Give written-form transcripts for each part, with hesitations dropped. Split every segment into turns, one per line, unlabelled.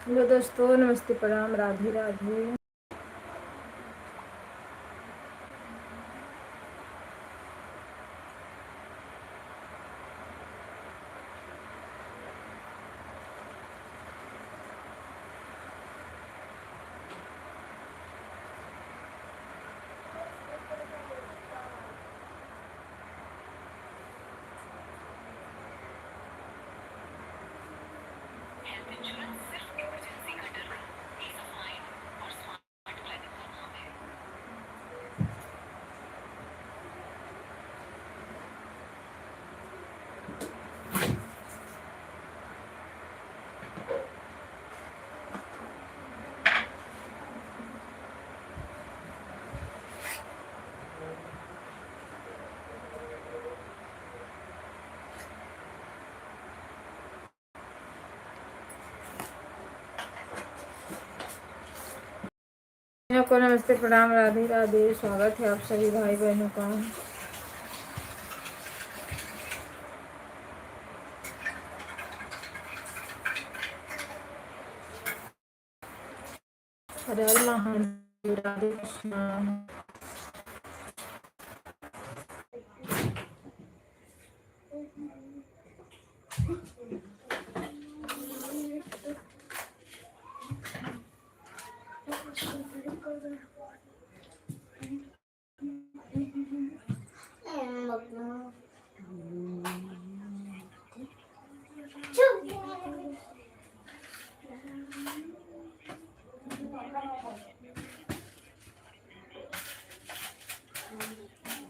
Hello दोस्तों, नमस्ते, प्रणाम, राधे राधे। आपको नमस्ते, प्रणाम, राधे राधे। स्वागत है आप सभी भाई बहनों का। हरे हर महादेव, राधे कृष्णा।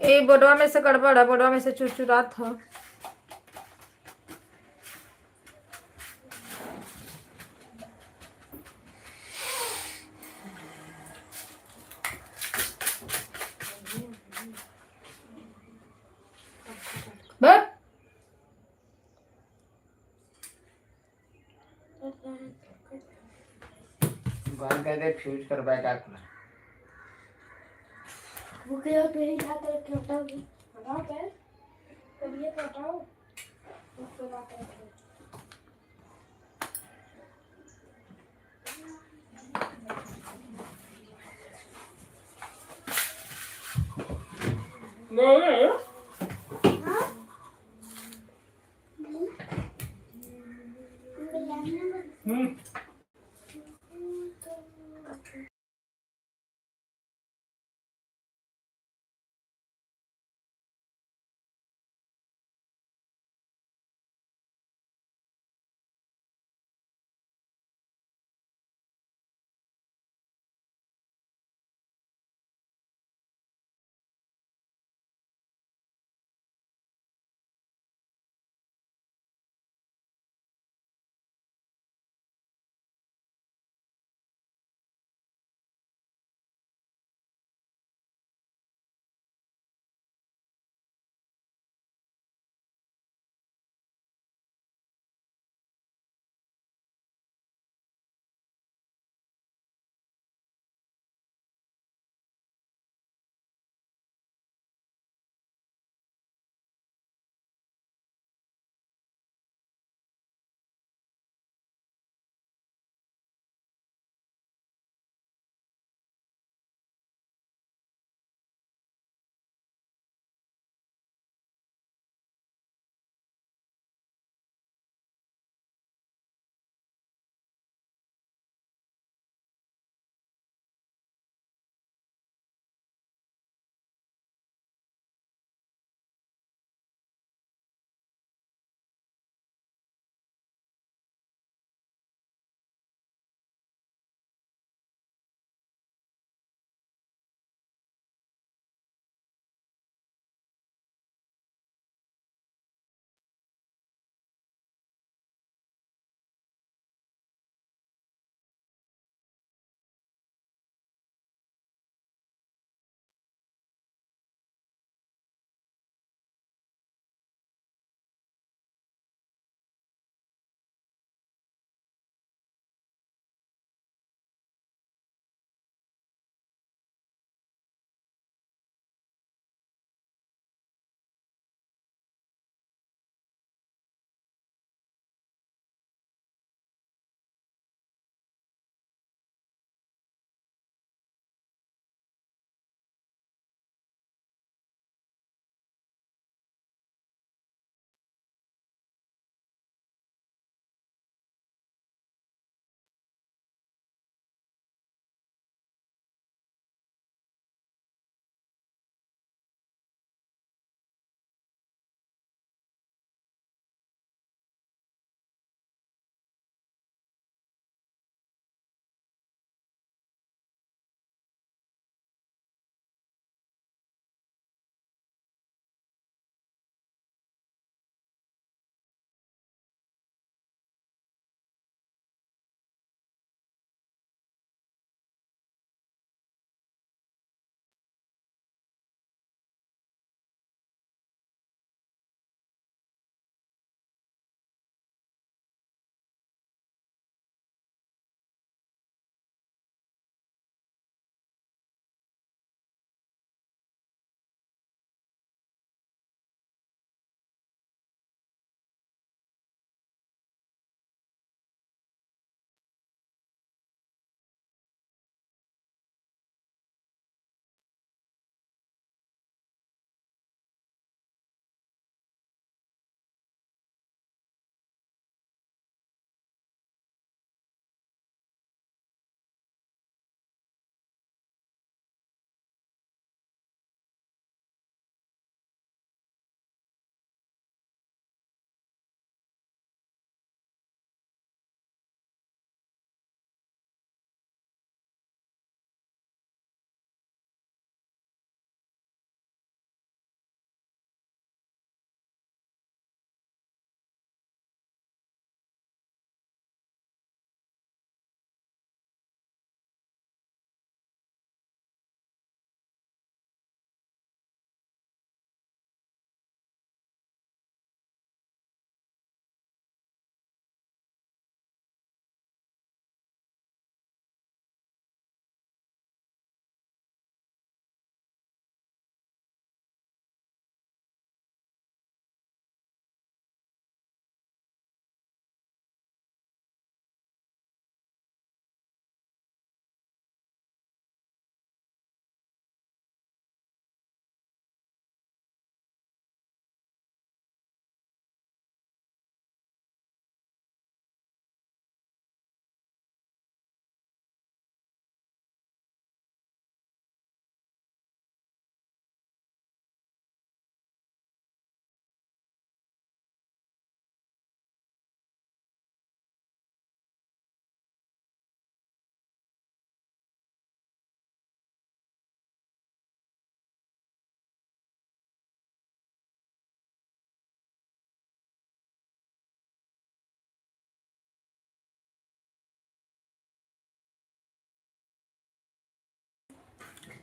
ए बोडवा में से गड़बड़ है, बोडवा में से चुरचुरा था।
बंद कर दे, फ्यूज कर बैठा अपना।
वो क्या पेरी खाता है, क्या हटाओ पैर, तब ये हटाओ, उसके बाद
नहीं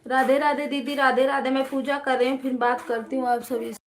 राधे राधे दीदी, राधे राधे। मैं पूजा कर रही हूँ, फिर बात करती हूँ आप सभी से।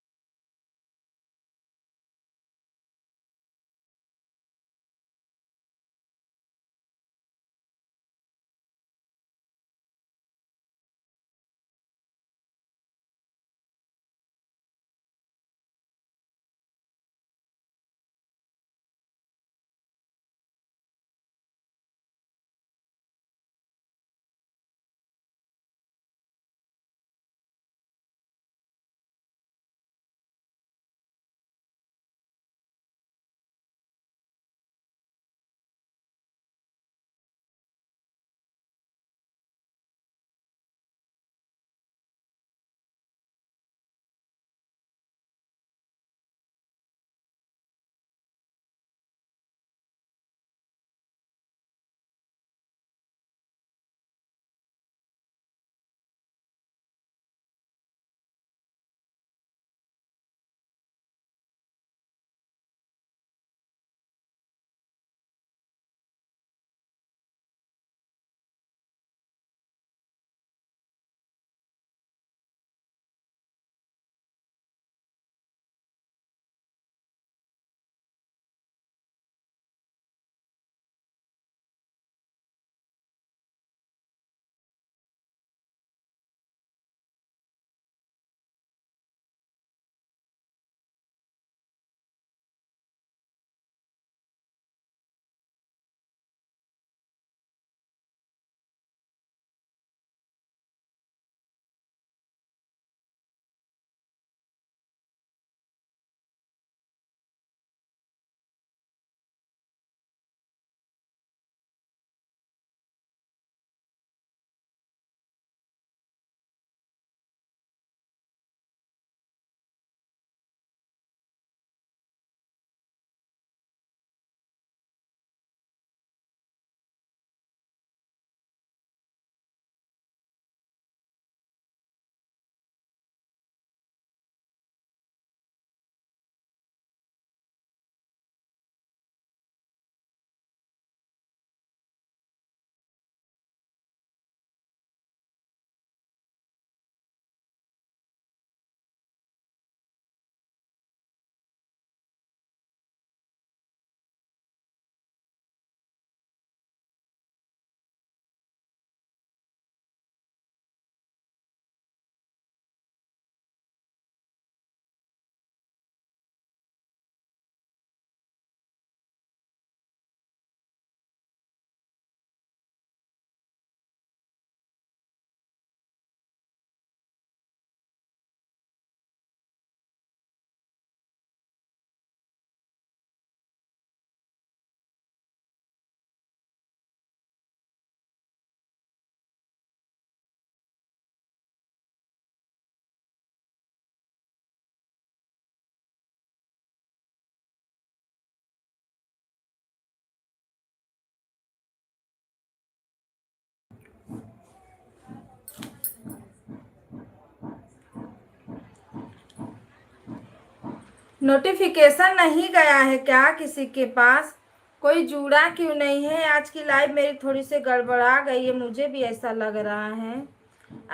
नोटिफिकेशन नहीं गया है क्या किसी के पास? कोई जुड़ा क्यों नहीं है? आज की लाइव मेरी थोड़ी सी गड़बड़ा गई है, मुझे भी ऐसा लग रहा है।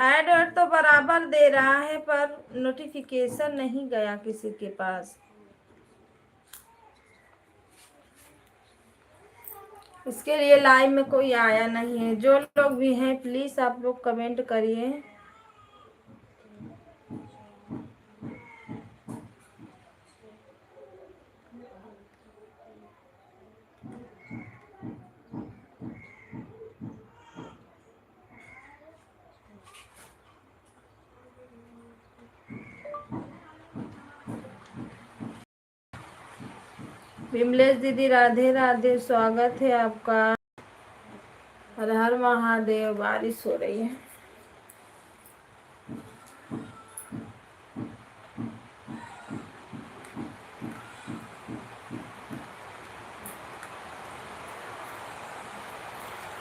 ऐड तो बराबर दे रहा है पर नोटिफिकेशन नहीं गया किसी के पास। इसके लिए लाइव में कोई आया नहीं है। जो लोग भी हैं प्लीज आप लोग कमेंट करिए। विमलेश दीदी राधे राधे, स्वागत है आपका। हर हर महादेव। बारिश हो रही है।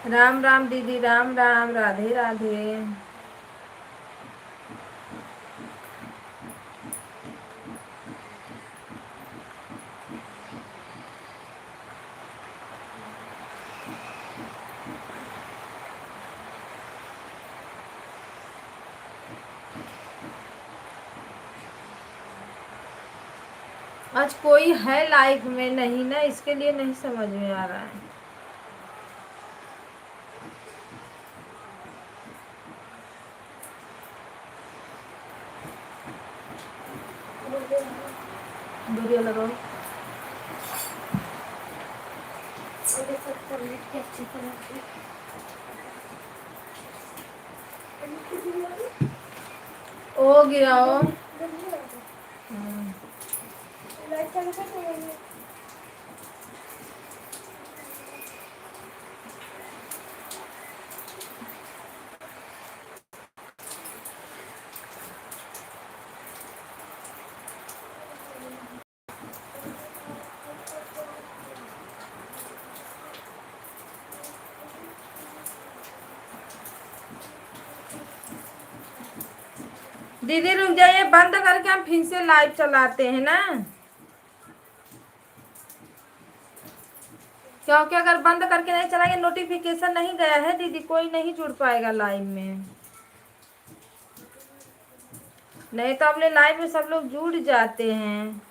राम राम दीदी, राम राम, राधे राधे। आज कोई है लाइफ में नहीं ना, इसके लिए नहीं समझ में आ रहा है। वीडियो लगाओ।
मेरे साथ करने की अच्छी तरह से
ओ गिराओ।
लाइट चालू कर दो।
दीदी रुक जाइए, बंद करके हम फिर से लाइव चलाते हैं ना, क्योंकि अगर बंद करके नहीं चलाएंगे नोटिफिकेशन नहीं गया है दीदी, कोई नहीं जुड़ पाएगा लाइव में। नहीं तो अपने लाइव में सब लोग जुड़ जाते हैं।